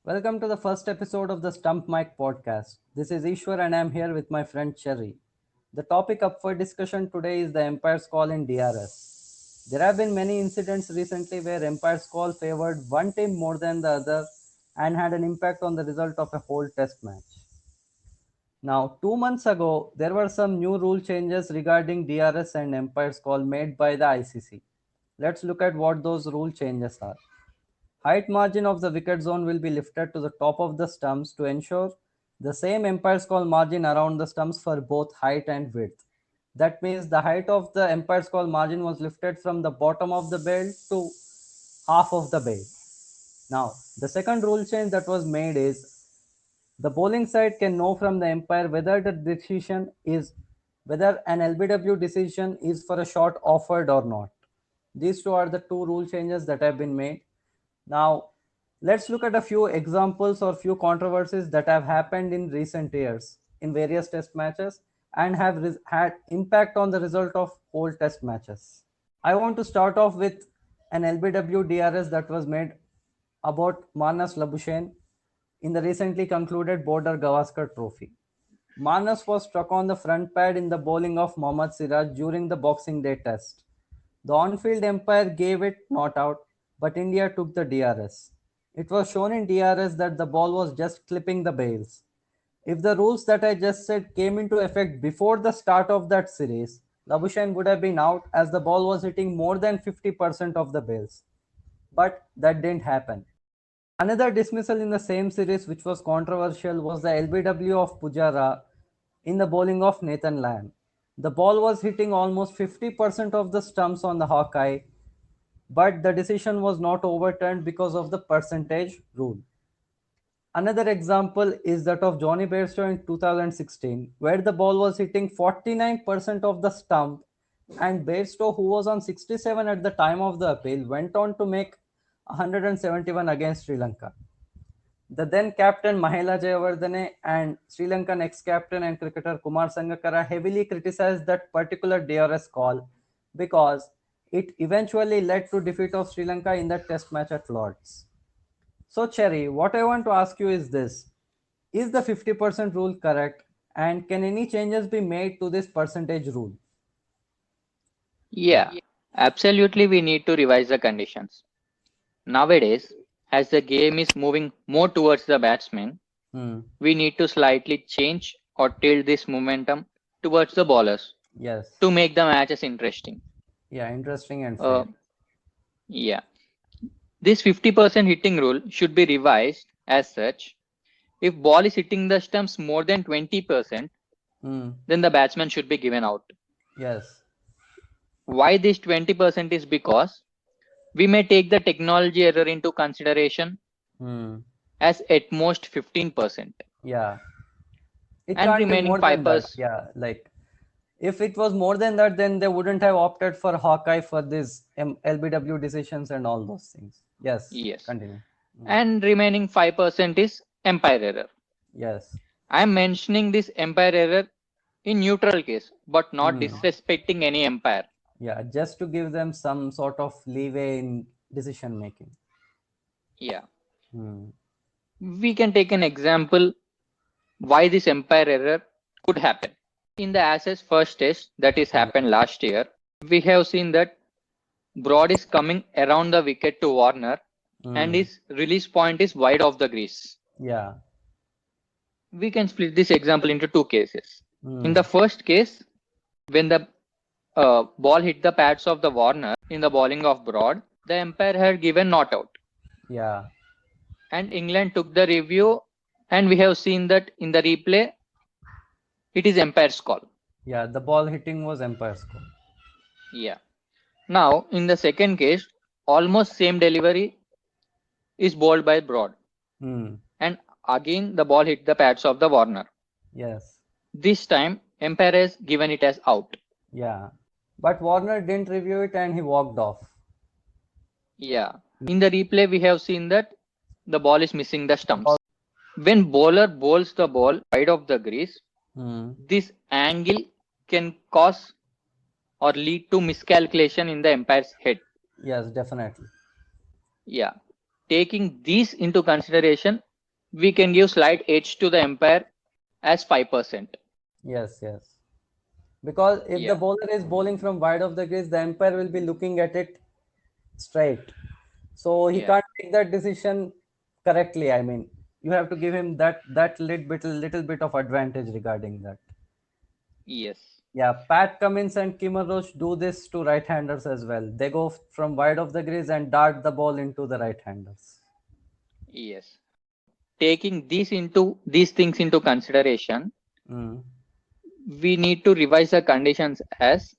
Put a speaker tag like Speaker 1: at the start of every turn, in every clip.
Speaker 1: Welcome to the first episode of the Stump Mic podcast. This is Ishwar and I am here with my friend Cherry. The topic up for discussion today is the umpire's call in DRS. There have been many incidents recently where umpire's call favored one team more than the other and had an impact on the result of a whole test match. Now, 2 months ago, there were some new rule changes regarding DRS and umpire's call made by the ICC. Let's look at what those rule changes are. Height margin of the wicket zone will be lifted to the top of the stumps to ensure the same umpire's call margin around the stumps for both height and width. That means the height of the umpire's call margin was lifted from the bottom of the belt to half of the belt. Now, the second rule change that was made is the bowling side can know from the umpire whether an LBW decision is for a shot offered or not. These two are the two rule changes that have been made. Now, let's look at a few examples or few controversies that have happened in recent years in various test matches and have had impact on the result of whole test matches. I want to start off with an LBW DRS that was made about Manas Labuschagne in the recently concluded Border Gavaskar Trophy. Manas was struck on the front pad in the bowling of Mohammad Siraj during the Boxing Day test. The on-field umpire gave it not out, but India took the DRS. It was shown in DRS that the ball was just clipping the bails. If the rules that I just said came into effect before the start of that series, Labuschagne would have been out as the ball was hitting more than 50% of the bails. But that didn't happen. Another dismissal in the same series which was controversial was the LBW of Pujara in the bowling of Nathan Lyon. The ball was hitting almost 50% of the stumps on the Hawkeye, but the decision was not overturned because of the percentage rule. Another example is that of Johnny Bairstow in 2016, where the ball was hitting 49% of the stump, and Bairstow, who was on 67 at the time of the appeal, went on to make 171 against Sri Lanka. The then captain Mahela Jayawardene and Sri Lankan ex-captain and cricketer Kumar Sangakkara heavily criticized that particular DRS call because it eventually led to defeat of Sri Lanka in the test match at Lords. So Cherry, what I want to ask you is this. Is the 50% rule correct and can any changes be made to this percentage rule?
Speaker 2: Yeah, absolutely. We need to revise the conditions. Nowadays, as the game is moving more towards the batsman,
Speaker 1: Hmm.
Speaker 2: we need to slightly change or tilt this momentum towards the bowlers
Speaker 1: Yes.
Speaker 2: to make the matches interesting.
Speaker 1: Yeah, interesting and
Speaker 2: Uh,
Speaker 1: fair.
Speaker 2: yeah, this 50% hitting rule should be revised as such. If ball is hitting the stumps more than 20%,
Speaker 1: Hmm.
Speaker 2: then the batsman should be given out.
Speaker 1: Yes.
Speaker 2: Why this 20% is because we may take the technology error into consideration
Speaker 1: Hmm.
Speaker 2: as at most 15%
Speaker 1: Yeah. It
Speaker 2: and
Speaker 1: can't be
Speaker 2: remaining
Speaker 1: more than that.
Speaker 2: 5%.
Speaker 1: Yeah. Like if it was more than that, then they wouldn't have opted for Hawkeye for these LBW decisions and all those things. Yes.
Speaker 2: Yes.
Speaker 1: Continue. Hmm.
Speaker 2: And remaining 5% is empire error.
Speaker 1: Yes.
Speaker 2: I'm mentioning this empire error in neutral case, but not
Speaker 1: Hmm.
Speaker 2: disrespecting any empire.
Speaker 1: Yeah. Just to give them some sort of leeway in decision making.
Speaker 2: Yeah.
Speaker 1: Hmm.
Speaker 2: We can take an example why this empire error could happen. In the Ashes first test that is happened last year, we have seen that Broad is coming around the wicket to Warner and
Speaker 1: Hmm.
Speaker 2: his release point is wide of the crease.
Speaker 1: Yeah.
Speaker 2: We can split this example into two cases. In
Speaker 1: Hmm.
Speaker 2: the first case, when the ball hit the pads of the Warner in the bowling of Broad, the umpire had given not out.
Speaker 1: Yeah.
Speaker 2: And England took the review, and we have seen that in the replay, it is umpire's call.
Speaker 1: Yeah. The ball hitting was empire's call.
Speaker 2: Yeah. Now, in the second case, almost same delivery is bowled by Broad.
Speaker 1: Hmm.
Speaker 2: And again, the ball hit the pads of the Warner.
Speaker 1: Yes.
Speaker 2: This time, umpire has given it as out.
Speaker 1: Yeah. But Warner didn't review it and he walked off.
Speaker 2: Yeah. In the replay, we have seen that the ball is missing the stumps. When bowler bowls the ball wide of the crease,
Speaker 1: Hmm.
Speaker 2: this angle can cause or lead to miscalculation in the umpire's head.
Speaker 1: Yes, definitely.
Speaker 2: Yeah. Taking these into consideration, we can give slight edge to the umpire as 5%.
Speaker 1: Yes, yes. Because if
Speaker 2: Yeah.
Speaker 1: the bowler is bowling from wide of the crease, the umpire will be looking at it straight. So he
Speaker 2: Yeah.
Speaker 1: can't take that decision correctly. I mean, you have to give him that little bit of advantage regarding that.
Speaker 2: Yes.
Speaker 1: Yeah, Pat Cummins and Kimmer Roach do this to right-handers as well. They go from wide of the crease and dart the ball into the right-handers.
Speaker 2: Yes. Taking these things into consideration,
Speaker 1: Mm.
Speaker 2: we need to revise the conditions as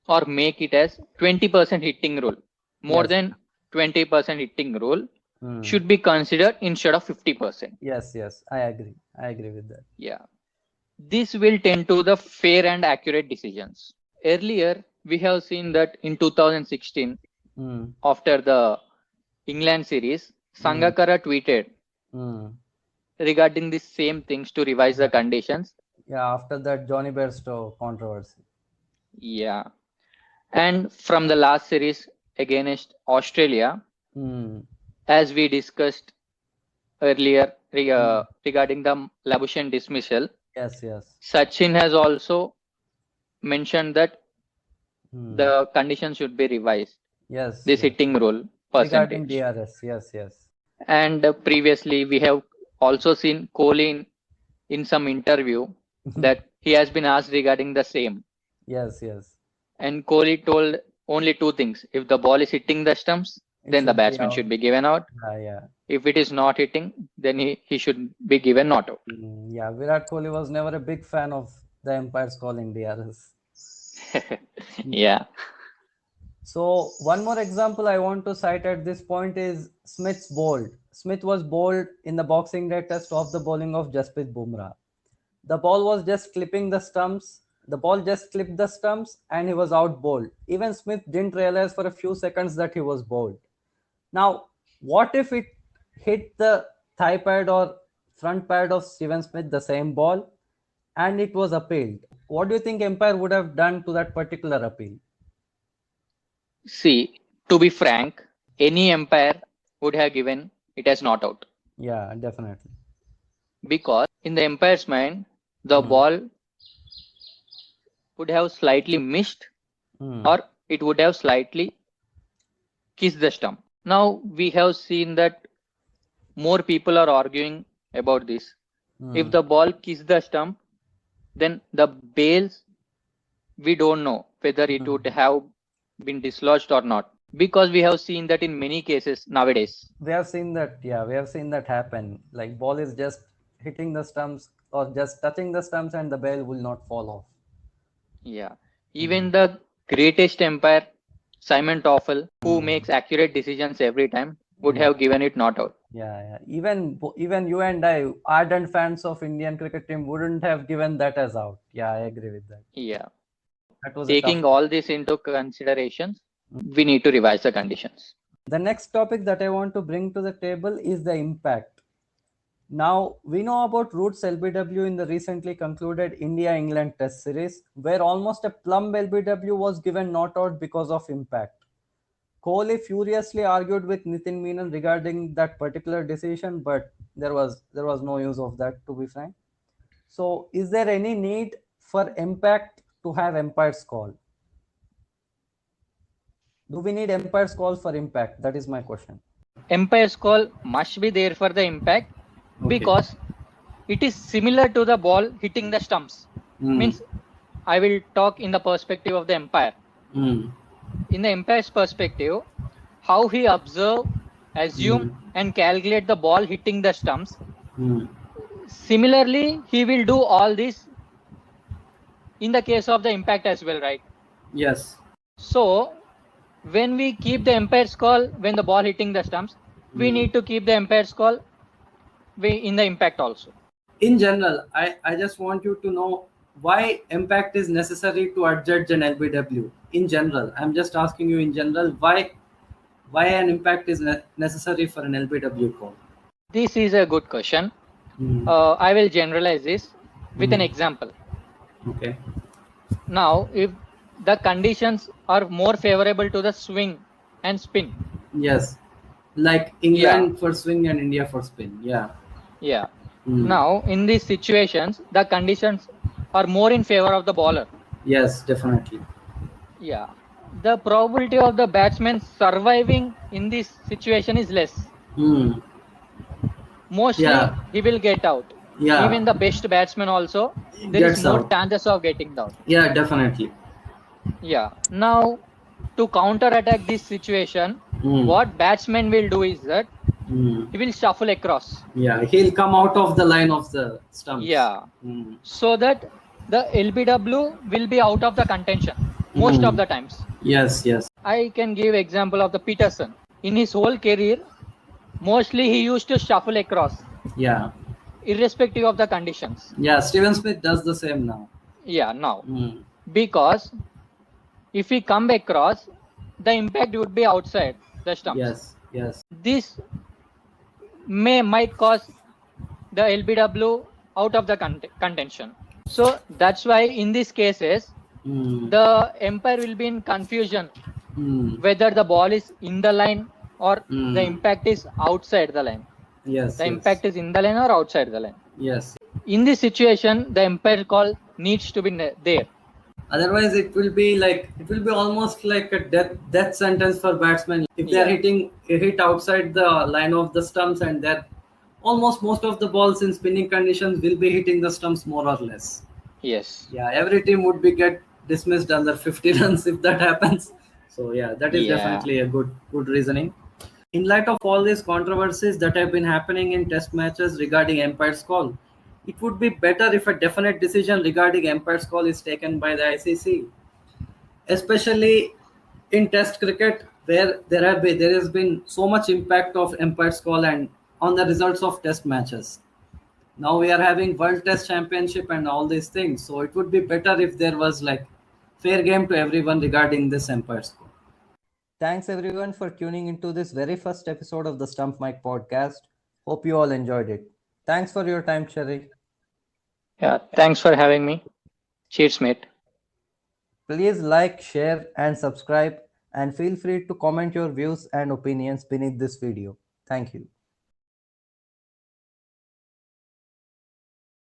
Speaker 2: or make it as 20% hitting rule. More
Speaker 1: Yes.
Speaker 2: than 20% hitting rule
Speaker 1: Mm.
Speaker 2: should be considered instead of 50%.
Speaker 1: Yes, yes, I agree. I agree with that.
Speaker 2: Yeah. This will tend to the fair and accurate decisions. Earlier, we have seen that in 2016,
Speaker 1: Mm.
Speaker 2: after the England series, Sangakkara tweeted
Speaker 1: Mm.
Speaker 2: regarding the same things to revise the conditions.
Speaker 1: Yeah, after that Johnny Bairstow controversy.
Speaker 2: Yeah. And from the last series against Australia,
Speaker 1: Mm.
Speaker 2: as we discussed earlier regarding the Labuschagne dismissal,
Speaker 1: Yes, yes.
Speaker 2: Sachin has also mentioned that
Speaker 1: Mm.
Speaker 2: the condition should be revised.
Speaker 1: Yes,
Speaker 2: This
Speaker 1: yes.
Speaker 2: hitting rule
Speaker 1: Regarding
Speaker 2: percentage.
Speaker 1: DRS, yes, yes.
Speaker 2: And previously, we have also seen Kohli in some interview that he has been asked regarding the same.
Speaker 1: Yes, yes.
Speaker 2: And Kohli told only two things. If the ball is hitting the stumps, then the
Speaker 1: should be
Speaker 2: batsman
Speaker 1: out.
Speaker 2: should be given out.
Speaker 1: Yeah.
Speaker 2: If it is not hitting, then he should be given not out.
Speaker 1: Yeah, Virat Kohli was never a big fan of the umpires calling DRS.
Speaker 2: Yeah.
Speaker 1: So one more example I want to cite at this point is Smith's bowled. Smith was bowled in the Boxing Day test off the bowling of Jasprit Bumrah. The ball was just clipping the stumps. The ball just clipped the stumps and he was out bowled. Even Smith didn't realize for a few seconds that he was bowled. Now, what if it hit the thigh pad or front pad of Steven Smith, the same ball, and it was appealed? What do you think umpire would have done to that particular appeal?
Speaker 2: See, to be frank, any umpire would have given it as not out.
Speaker 1: Yeah, definitely.
Speaker 2: Because in the umpire's mind, the ball would have slightly missed or it would have slightly kissed the stump. Now we have seen that more people are arguing about this. If the ball kissed the stump, then the bails, we don't know whether it would have been dislodged or not. Because we have seen that in many cases nowadays.
Speaker 1: We have seen that, yeah, we have seen that happen. Like ball is just hitting the stumps or just touching the stumps and the bail will not fall off.
Speaker 2: Yeah. Even the greatest umpire, Simon Toffel, who makes accurate decisions every time, would have given it not out.
Speaker 1: Yeah. Even you and I, ardent fans of Indian cricket team, wouldn't have given that as out. Yeah, I agree with that.
Speaker 2: Yeah.
Speaker 1: That was
Speaker 2: Taking all this into consideration, we need to revise the conditions.
Speaker 1: The next topic that I want to bring to the table is the impact. Now, we know about Root's LBW in the recently concluded India-England Test Series, where almost a plumb LBW was given not out because of impact. Kohli furiously argued with Nitin Menon regarding that particular decision, but there was no use of that, to be frank. So, is there any need for impact to have umpire's call? Do we need umpire's call for impact? That is my question.
Speaker 2: Umpire's call must be there for the impact because it is similar to the ball hitting the stumps. Means I will talk in the perspective of the umpire. In the umpire's perspective, how he observe, assume and calculate the ball hitting the stumps. Similarly, he will do all this in the case of the impact as well, right?
Speaker 3: Yes.
Speaker 2: So, when we keep the umpire's call when the ball hitting the stumps, we need to keep the umpire's call in the impact also.
Speaker 3: In general, I just want you to know why impact is necessary to adjudge an LBW. In general, I'm just asking you in general why an impact is necessary for an LBW call.
Speaker 2: This is a good question. I will generalize this with an example.
Speaker 3: Okay.
Speaker 2: Now, if the conditions are more favorable to the swing and spin.
Speaker 3: Yes. like England for swing and India for spin. Yeah.
Speaker 2: Yeah.
Speaker 3: Hmm.
Speaker 2: Now, in these situations, the conditions are more in favor of the bowler.
Speaker 3: Yes, definitely.
Speaker 2: Yeah. The probability of the batsman surviving in this situation is less.
Speaker 3: Hmm.
Speaker 2: Mostly,
Speaker 3: Yeah.
Speaker 2: he will get out.
Speaker 3: Yeah.
Speaker 2: Even the best batsman also, there is
Speaker 3: Gets
Speaker 2: more
Speaker 3: out.
Speaker 2: chances of getting out.
Speaker 3: Yeah, definitely.
Speaker 2: Yeah. Now, to counter attack this situation,
Speaker 3: Hmm.
Speaker 2: what batsman will do is that
Speaker 3: Hmm.
Speaker 2: he will shuffle across.
Speaker 3: Yeah, he'll come out of the line of the stumps.
Speaker 2: Yeah.
Speaker 3: Hmm.
Speaker 2: So that the LBW will be out of the contention most of the times.
Speaker 3: Yes, yes.
Speaker 2: I can give example of the Peterson. In his whole career, mostly he used to shuffle across,
Speaker 3: Yeah.
Speaker 2: irrespective of the conditions.
Speaker 3: Yeah, Steven Smith does the same now.
Speaker 2: Yeah, now.
Speaker 3: Hmm.
Speaker 2: Because if he come across, the impact would be outside the stumps.
Speaker 3: Yes, yes.
Speaker 2: This might cause the LBW out of the contention. So that's why in these cases,
Speaker 3: Hmm.
Speaker 2: the umpire will be in confusion
Speaker 3: Hmm.
Speaker 2: whether the ball is in the line or
Speaker 3: Hmm.
Speaker 2: the impact is outside the line.
Speaker 3: Yes.
Speaker 2: The
Speaker 3: yes.
Speaker 2: impact is in the line or outside the line.
Speaker 3: Yes.
Speaker 2: In this situation, the umpire call needs to be there.
Speaker 3: Otherwise, it will be almost like a death sentence for batsmen if they are
Speaker 2: Yeah.
Speaker 3: hit outside the line of the stumps, and that almost most of the balls in spinning conditions will be hitting the stumps more or less.
Speaker 2: Yes.
Speaker 3: Yeah, every team would be get dismissed under 50 runs if that happens. So yeah, that is
Speaker 2: Yeah.
Speaker 3: definitely a good reasoning. In light of all these controversies that have been happening in test matches regarding umpire's call, it would be better if a definite decision regarding umpire's call is taken by the ICC, especially in test cricket where there has been so much impact of umpire's call and on the results of test matches. Now we are having World Test Championship and all these things, so it would be better if there was like fair game to everyone regarding this umpire's call.
Speaker 1: Thanks everyone for tuning into this very first episode of the Stump Mic podcast. Hope you all enjoyed it. Thanks for your time, Cherry.
Speaker 2: Yeah. Thanks for having me. Cheers, mate.
Speaker 1: Please like, share, and subscribe, and feel free to comment your views and opinions beneath this video. Thank you.